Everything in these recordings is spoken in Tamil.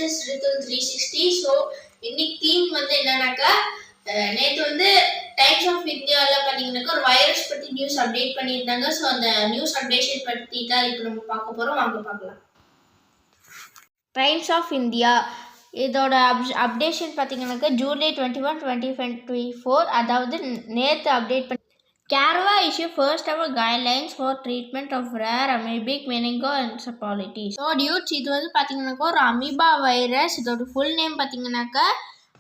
இஸ் ரித்துல் 360. ஸோ இன்னைக்கு தீம் வந்து என்னன்னாக்கா நேற்று வந்து டைம்ஸ் ஆஃப் இந்தியாவில் பார்த்தீங்கன்னாக்கா ஒரு வைரஸ் பற்றி நியூஸ் அப்டேட் பண்ணியிருந்தாங்க. ஸோ அந்த நியூஸ் அப்டேஷன் பற்றி தான் இப்போ நம்ம பார்க்க போகிறோம். வாங்க பார்க்கலாம். டைம்ஸ் ஆஃப் இந்தியா இதோட அப்டேஷன் பார்த்தீங்கன்னாக்கா ஜூலை 21, 2024, அதாவது நேற்று அப்டேட் பண்ணி Carva issue first ever guidelines for treatment of rare amoebic meningoencephalitis. So dudes இது வந்து பார்த்தீங்கன்னாக்கா ஒரு அமீபா வைரஸ். இதோட ஃபுல் நேம் பார்த்தீங்கன்னாக்கா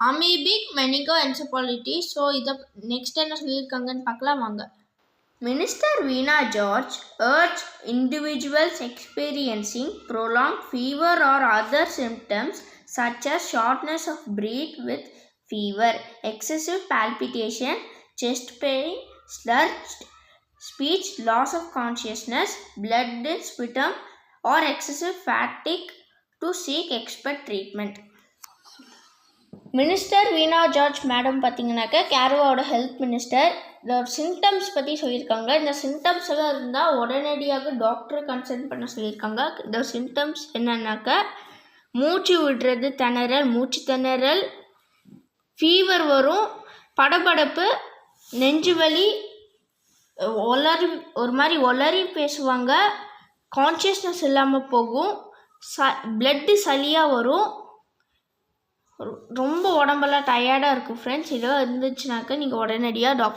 அமீபிக் மெனிங்கோஎன்செஃபாலிட்டிஸ். ஸோ இதை நெக்ஸ்ட் என்ன சொல்லியிருக்காங்கன்னு பார்க்கலாம் வாங்க. Minister Veena George urged individuals experiencing prolonged fever or other symptoms such as shortness of breath with fever, excessive palpitation, chest pain, slurred speech, loss of consciousness, blood in sputum, or excessive fatigue to seek expert treatment. Minister Veena George madam பார்த்தீங்கன்னாக்கா கேரளாவோட ஹெல்த் மினிஸ்டர் இதோட சிம்டம்ஸ் பற்றி சொல்லியிருக்காங்க. இந்த சிம்டம்ஸ் எல்லாம் இருந்தால் உடனடியாக டாக்டரை கன்சல்ட் பண்ண சொல்லியிருக்காங்க. இந்த சிம்டம்ஸ் என்னன்னாக்கா மூச்சு விடுறது, திணறல், மூச்சு திணறல், ஃபீவர் வரும், படபடப்பு, நெஞ்சு வலி, ஒரு மாதிரி ஒளறி பேசுவாங்க, கான்ஷியஸ்னஸ் இல்லாமல் போகும், பிளட்டு சளியாக வரும், ரொம்ப உடம்பெல்லாம் டயர்டாக இருக்கும். ஃப்ரெண்ட்ஸ் இதெல்லாம் இருந்துச்சுனாக்கா நீங்கள் உடனடியாக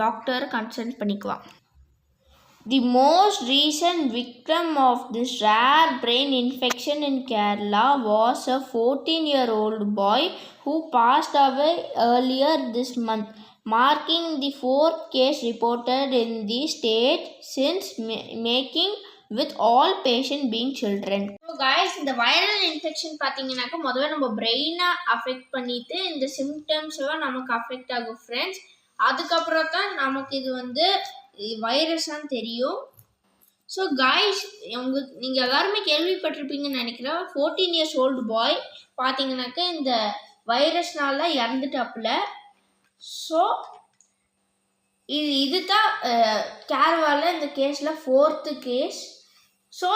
டாக்டரை கன்சல்ட் பண்ணிக்கலாம். The most recent victim of this rare brain infection in Kerala was a 14-year-old boy who passed away earlier this month, marking the 4th case reported in the state since making with all patient being children. So guys, இந்த வைரல் இன்ஃபெக்ஷன் பார்த்தீங்கன்னாக்கா முதல்ல நம்ம பிரெயினை அஃபெக்ட் பண்ணிட்டு இந்த சிம்டம்ஸ் எல்லாம் நமக்கு அஃபெக்ட் ஆகும் ஃப்ரெண்ட்ஸ். அதுக்கப்புறம் தான் நமக்கு இது வந்து வைரஸான்னு தெரியும். ஸோ காய்ஸ் நீங்கள் எல்லாருமே கேள்விப்பட்டிருப்பீங்கன்னு நினைக்கிறேன். 14 years old பாய் பார்த்தீங்கன்னாக்கா இந்த வைரஸ்னால இறந்துட்டாப்புல. ஸோ இதுதான் கேரளாவில் இந்த கேஸில் 4th கேஸ். ஸோ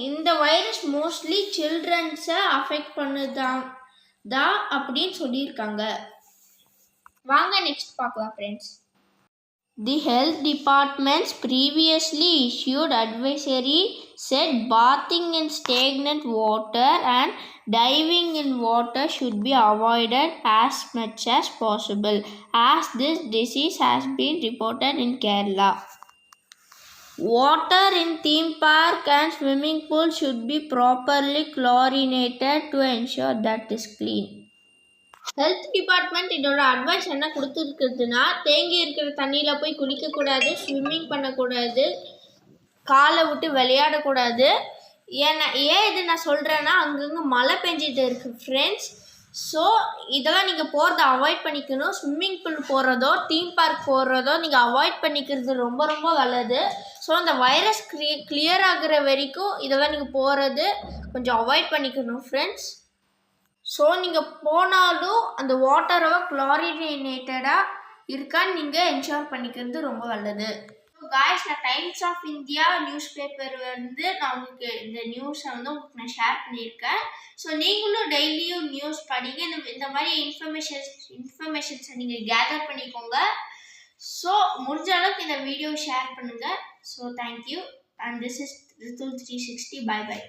இந்த வைரஸ் மோஸ்ட்லி சில்ட்ரன்ஸை அஃபெக்ட் பண்ணுதான் அப்படின்னு சொல்லியிருக்காங்க. வாங்க நெக்ஸ்ட் பார்க்கலாம் friends. The health department's previously issued advisory said bathing in stagnant water and diving in water should be avoided as much as possible, as this disease has been reported in Kerala. Water in theme park and swimming pool should be properly chlorinated to ensure that is clean. Health department இதோட அட்வைஸ் என்ன கொடுத்துருக்குதுன்னா, தேங்கி இருக்கிற தண்ணியில் போய் குளிக்கக்கூடாது, ஸ்விம்மிங் பண்ணக்கூடாது, காலை விட்டு விளையாடக்கூடாது. ஏன் இது நான் சொல்கிறேன்னா அங்கங்கே மழை பெஞ்சிட்டு இருக்குது ஃப்ரெண்ட்ஸ். ஸோ இதெல்லாம் நீங்கள் போகிறத அவாய்ட் பண்ணிக்கணும். ஸ்விம்மிங் பூல் போகிறதோ தீம் பார்க் போகிறதோ நீங்கள் அவாய்ட் பண்ணிக்கிறது ரொம்ப ரொம்ப நல்லது. ஸோ அந்த வைரஸ் கிளியர் ஆகுற வரைக்கும் இதெல்லாம் நீங்கள் போகிறது கொஞ்சம் அவாய்ட் பண்ணிக்கணும் ஃப்ரெண்ட்ஸ். ஸோ நீங்கள் போனாலும் அந்த வாட்டரை குளோரினேட்டடாக இருக்கான்னு நீங்கள் என்ஷூர் பண்ணிக்கிறது ரொம்ப நல்லது. காய்ஸ், நான் Times of India news paper வந்து நான் உங்களுக்கு இந்த நியூஸை வந்து உங்களுக்கு நான் ஷேர் பண்ணியிருக்கேன். ஸோ நீங்களும் டெய்லியும் நியூஸ் படிங்க. இந்த மாதிரி இன்ஃபர்மேஷன்ஸை நீங்கள் கேதர் பண்ணிக்கோங்க. ஸோ முடிஞ்ச அளவுக்கு இந்த வீடியோ ஷேர் பண்ணுங்கள். So thank you and this is Rithul 360. Bye by.